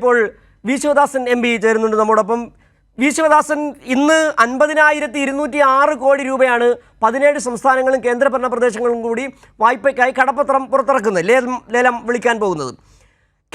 ഇപ്പോൾ V Sivadasan M P ചേരുന്നുണ്ട് നമ്മോടൊപ്പം. വി ശിവദാസൻ, ഇന്ന് 50,206 കോടി രൂപയാണ് 17 സംസ്ഥാനങ്ങളും കേന്ദ്രഭരണ പ്രദേശങ്ങളും കൂടി വായ്പയ്ക്കായി കടപ്പത്രം പുറത്തിറക്കുന്നത്, ലേലം വിളിക്കാൻ പോകുന്നത്.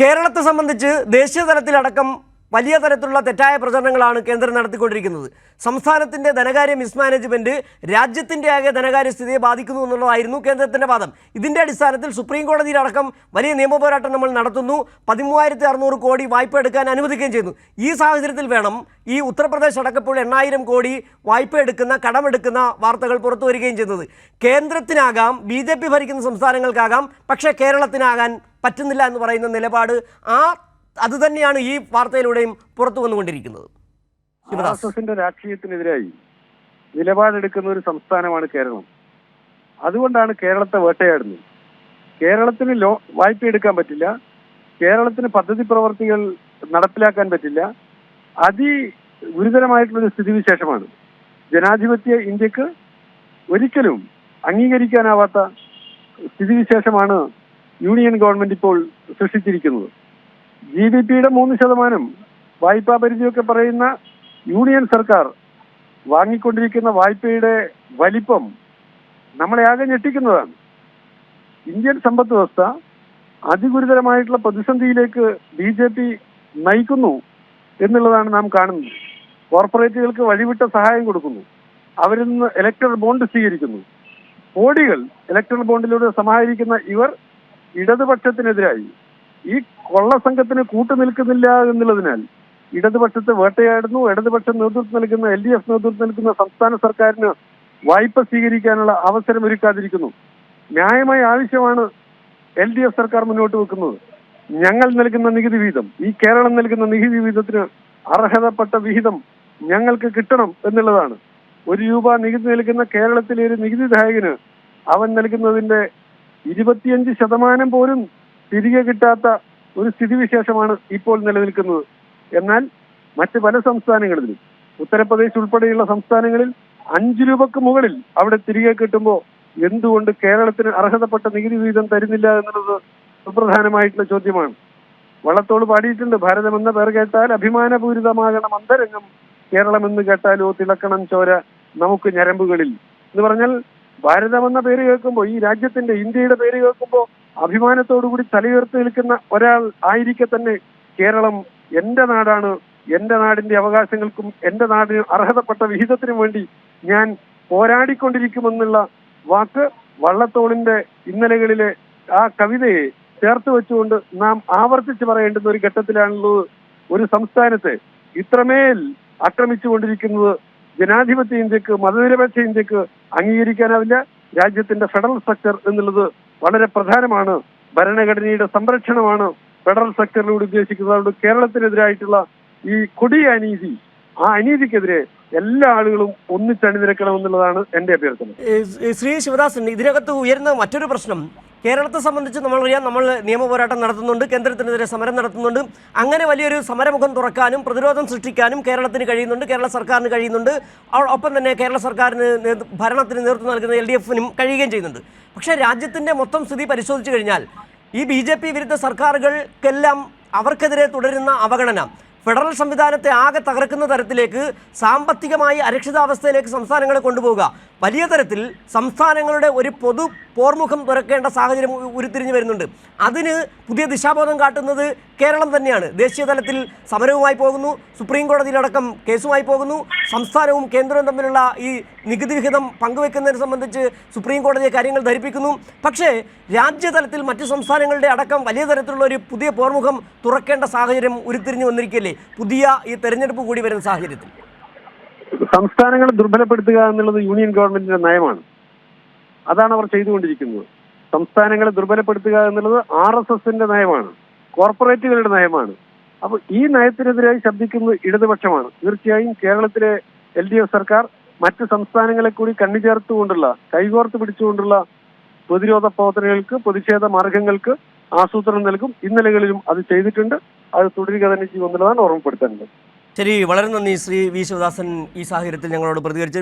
കേരളത്തെ സംബന്ധിച്ച് ദേശീയ തലത്തിലടക്കം വലിയ തരത്തിലുള്ള തെറ്റായ പ്രചരണങ്ങളാണ് കേന്ദ്രം നടത്തിക്കൊണ്ടിരിക്കുന്നത്. സംസ്ഥാനത്തിൻ്റെ ധനകാര്യ മിസ്മാനേജ്മെൻറ്റ് രാജ്യത്തിൻ്റെ ആകെ ധനകാര്യ സ്ഥിതിയെ ബാധിക്കുന്നു എന്നുള്ളതായിരുന്നു കേന്ദ്രത്തിൻ്റെ വാദം. ഇതിൻ്റെ അടിസ്ഥാനത്തിൽ സുപ്രീം കോടതിയിലടക്കം വലിയ നിയമപോരാട്ടം നമ്മൾ നടത്തുന്നു. 13,600 കോടി വായ്പ എടുക്കാൻ അനുവദിക്കുകയും ചെയ്യുന്നു. ഈ സാഹചര്യത്തിൽ വേണം ഈ ഉത്തർപ്രദേശ് അടക്കപ്പോൾ 8,000 കോടി വായ്പ എടുക്കുന്ന, കടമെടുക്കുന്ന വാർത്തകൾ പുറത്തു വരികയും ചെയ്യുന്നത്. കേന്ദ്രത്തിനാകാം, BJP ഭരിക്കുന്ന സംസ്ഥാനങ്ങൾക്കാകാം, പക്ഷേ കേരളത്തിനാകാൻ പറ്റുന്നില്ല എന്ന് പറയുന്ന നിലപാട് അതുതന്നെയാണ് ഈ വാർത്തയിലൂടെയും പുറത്തു വന്നുകൊണ്ടിരിക്കുന്നത്. RSSന്റെ രാഷ്ട്രീയത്തിനെതിരായി നിലപാടെടുക്കുന്ന ഒരു സംസ്ഥാനമാണ് കേരളം. അതുകൊണ്ടാണ് കേരളത്തെ വേട്ടയാടുന്നത്. കേരളത്തിന് വായ്പ എടുക്കാൻ പറ്റില്ല, കേരളത്തിന് പദ്ധതി പ്രവർത്തികൾ നടപ്പിലാക്കാൻ പറ്റില്ല. ഗുരുതരമായിട്ടുള്ളൊരു സ്ഥിതിവിശേഷമാണ്. ജനാധിപത്യ ഇന്ത്യക്ക് ഒരിക്കലും അംഗീകരിക്കാനാവാത്ത സ്ഥിതിവിശേഷമാണ് യൂണിയൻ ഗവൺമെന്റ് ഇപ്പോൾ സൃഷ്ടിച്ചിരിക്കുന്നത്. GDP-യുടെ 3% വായ്പാ പരിധിയൊക്കെ പറയുന്ന യൂണിയൻ സർക്കാർ വാങ്ങിക്കൊണ്ടിരിക്കുന്ന വായ്പയുടെ വലിപ്പം നമ്മളെ ആകെ ഞെട്ടിക്കുന്നതാണ്. ഇന്ത്യൻ സമ്പദ് വ്യവസ്ഥ അതിഗുരുതരമായിട്ടുള്ള പ്രതിസന്ധിയിലേക്ക് BJP നയിക്കുന്നു എന്നുള്ളതാണ് നാം കാണുന്നത്. കോർപ്പറേറ്റുകൾക്ക് വഴിവിട്ട സഹായം കൊടുക്കുന്നു, അവരിൽ നിന്ന് ഇലക്ട്രൽ ബോണ്ട് സ്വീകരിക്കുന്നു. കോടികൾ ഇലക്ട്രൽ ബോണ്ടിലൂടെ സമാഹരിക്കുന്ന ഇവർ ഇടതുപക്ഷത്തിനെതിരായി ഈ കൊള്ളസംഘത്തിന് കൂട്ടുനിൽക്കുന്നില്ല എന്നുള്ളതിനാൽ ഇടതുപക്ഷത്തെ വേട്ടയാടുന്നു. ഇടതുപക്ഷം നേതൃത്വം നൽകുന്ന LDF നേതൃത്വം നൽകുന്ന സംസ്ഥാന സർക്കാരിന് വായ്പ സ്വീകരിക്കാനുള്ള അവസരം ഒരുക്കാതിരിക്കുന്നു. ന്യായമായ ആവശ്യമാണ് LDF സർക്കാർ മുന്നോട്ട് വെക്കുന്നത്. ഞങ്ങൾ നൽകുന്ന നികുതി വിഹിതം, ഈ കേരളം നൽകുന്ന നികുതി വിഹിതത്തിന് അർഹതപ്പെട്ട വിഹിതം ഞങ്ങൾക്ക് കിട്ടണം എന്നുള്ളതാണ്. 1 രൂപ നികുതി നൽകുന്ന കേരളത്തിലെ ഒരു നികുതിദായകന് അവൻ നൽകുന്നതിന്റെ 25% പോലും തിരികെ കിട്ടാത്ത ഒരു സ്ഥിതിവിശേഷമാണ് ഇപ്പോൾ നിലനിൽക്കുന്നത്. എന്നാൽ മറ്റ് പല സംസ്ഥാനങ്ങളിലും, ഉത്തർപ്രദേശ് ഉൾപ്പെടെയുള്ള സംസ്ഥാനങ്ങളിൽ 5 രൂപക്ക് മുകളിൽ അവിടെ തിരികെ കിട്ടുമ്പോൾ എന്തുകൊണ്ട് കേരളത്തിന് അർഹതപ്പെട്ട നികുതി വിഹിതം തരുന്നില്ല എന്നുള്ളത് സുപ്രധാനമായിട്ടുള്ള ചോദ്യമാണ്. വള്ളത്തോൾ പാടിയിട്ടുണ്ട്, ഭാരതം എന്ന പേർ കേട്ടാൽ അഭിമാനപൂരിതമാകണം അന്തരംഗം, കേരളം എന്ന് കേട്ടാലോ തിളക്കണം ചോര നമുക്ക് ഞരമ്പുകളിൽ എന്ന് പറഞ്ഞാൽ, ഭാരതം എന്ന പേര് കേൾക്കുമ്പോൾ, ഈ രാജ്യത്തിന്റെ ഇന്ത്യയുടെ പേര് കേൾക്കുമ്പോൾ അഭിമാനത്തോടുകൂടി തലയുയർത്തി നിൽക്കുന്ന ഒരാൾ ആയിരിക്കെ തന്നെ കേരളം എന്റെ നാടാണ്, എന്റെ നാടിന്റെ അവകാശങ്ങൾക്കും എന്റെ നാടിന് അർഹതപ്പെട്ട വിഹിതത്തിനും വേണ്ടി ഞാൻ പോരാടിക്കൊണ്ടിരിക്കുമെന്നുള്ള വാക്ക് വള്ളത്തോളിന്റെ ഇന്നലകളിലെ ആ കവിതയെ ചേർത്ത് വെച്ചുകൊണ്ട് നാം ആവർത്തിച്ച് പറയേണ്ടുന്ന ഒരു ഘട്ടത്തിലാണുള്ളത്. ഒരു സംസ്ഥാനത്തെ ഇത്രമേൽ ആക്രമിച്ചുകൊണ്ടിരിക്കുന്നത് ജനാധിപത്യ ഇന്ത്യക്ക്, മതനിരപേക്ഷ ഇന്ത്യക്ക് അംഗീകരിക്കാനാവില്ല. രാജ്യത്തിന്റെ ഫെഡറൽ സ്ട്രക്ചർ എന്നുള്ളത് വളരെ പ്രധാനമാണ്. ഭരണഘടനയുടെ സംരക്ഷണമാണ് ഫെഡറൽ സ്ട്രക്ചറിലൂടെ ഉദ്ദേശിക്കുന്നത്. അതുകൊണ്ട് കേരളത്തിനെതിരായിട്ടുള്ള ഈ കൊടിയ അനീതി, ആ അനീതിക്കെതിരെ എല്ലാ ആളുകളും ഒന്നിച്ചണിനിരക്കണമെന്നുള്ളതാണ് എൻ്റെ അഭ്യർത്ഥന. ശ്രീ ശിവദാസൻ, ഇതിനകത്ത് ഉയരുന്ന മറ്റൊരു പ്രശ്നം, കേരളത്തെ സംബന്ധിച്ച് നമ്മളറിയാം, നമ്മൾ നിയമപോരാട്ടം നടത്തുന്നുണ്ട്, കേന്ദ്രത്തിനെതിരെ സമരം നടത്തുന്നുണ്ട്. അങ്ങനെ വലിയൊരു സമരമുഖം തുറക്കാനും പ്രതിരോധം സൃഷ്ടിക്കാനും കേരളത്തിന് കഴിയുന്നുണ്ട്, കേരള സർക്കാരിന് കഴിയുന്നുണ്ട്. ഒപ്പം തന്നെ കേരള സർക്കാരിന് ഭരണത്തിന് നേതൃത്വം നൽകുന്ന LDF-നും കഴിയുകയും ചെയ്യുന്നുണ്ട്. പക്ഷേ രാജ്യത്തിൻ്റെ മൊത്തം സ്ഥിതി പരിശോധിച്ചു കഴിഞ്ഞാൽ ഈ BJP വിരുദ്ധ സർക്കാരുകൾക്കെല്ലാം അവർക്കെതിരെ തുടരുന്ന അവഗണന ഫെഡറൽ സംവിധാനത്തെ ആകെ തകർക്കുന്ന തരത്തിലേക്ക്, സാമ്പത്തികമായി അരക്ഷിതാവസ്ഥയിലേക്ക് സംസ്ഥാനങ്ങളെ കൊണ്ടുപോവുക, വലിയ തരത്തിൽ സംസ്ഥാനങ്ങളുടെ ഒരു പൊതു പോർമുഖം തുറക്കേണ്ട സാഹചര്യം ഉരുത്തിരിഞ്ഞു വരുന്നുണ്ട്. അതിന് പുതിയ ദിശാബോധം കാട്ടുന്നത് കേരളം തന്നെയാണ്. ദേശീയ തലത്തിൽ സമരവുമായി പോകുന്നു, സുപ്രീം കോടതിയിലടക്കം കേസുമായി പോകുന്നു. സംസ്ഥാനവും കേന്ദ്രവും തമ്മിലുള്ള ഈ നികുതി വിഹിതം പങ്കുവെക്കുന്നതിനെ സംബന്ധിച്ച് സുപ്രീം കോടതിയെ കാര്യങ്ങൾ ധരിപ്പിക്കുന്നു. പക്ഷേ രാജ്യതലത്തിൽ മറ്റ് സംസ്ഥാനങ്ങളുടെ അടക്കം വലിയ തരത്തിലുള്ള ഒരു പുതിയ പോർമുഖം തുറക്കേണ്ട സാഹചര്യം ഉരുത്തിരിഞ്ഞു വന്നിരിക്കുകയല്ലേ പുതിയ ഈ തെരഞ്ഞെടുപ്പ് കൂടി വരുന്ന സാഹചര്യത്തിൽ? സംസ്ഥാനങ്ങളെ ദുർബലപ്പെടുത്തുക എന്നുള്ളത് യൂണിയൻ ഗവൺമെന്റിന്റെ നയമാണ്. അതാണ് അവർ ചെയ്തുകൊണ്ടിരിക്കുന്നത്. സംസ്ഥാനങ്ങളെ ദുർബലപ്പെടുത്തുക എന്നുള്ളത് RSSന്റെ നയമാണ്, കോർപ്പറേറ്റുകളുടെ നയമാണ്. അപ്പൊ ഈ നയത്തിനെതിരായി ശബ്ദിക്കുന്നത് ഇടതുപക്ഷമാണ്. തീർച്ചയായും കേരളത്തിലെ LDF സർക്കാർ മറ്റ് സംസ്ഥാനങ്ങളെ കൂടി കണ്ണിചേർത്തുകൊണ്ടുള്ള, കൈകോർത്ത് പിടിച്ചുകൊണ്ടുള്ള പ്രതിരോധ പ്രവർത്തനങ്ങൾക്ക്, പ്രതിഷേധ മാർഗങ്ങൾക്ക് ആസൂത്രണം നൽകും. ഇന്നലകളിലും അത് ചെയ്തിട്ടുണ്ട്, അത് തുടരുക തന്നെ ചെയ്യുമെന്നുള്ളതാണ് ഓർമ്മപ്പെടുത്തേണ്ടത്. ശരി, വളരെ നന്ദി ശ്രീ വി ശിവദാസൻ ഈ സാഹചര്യത്തിൽ ഞങ്ങളോട് പ്രതികരിച്ചു.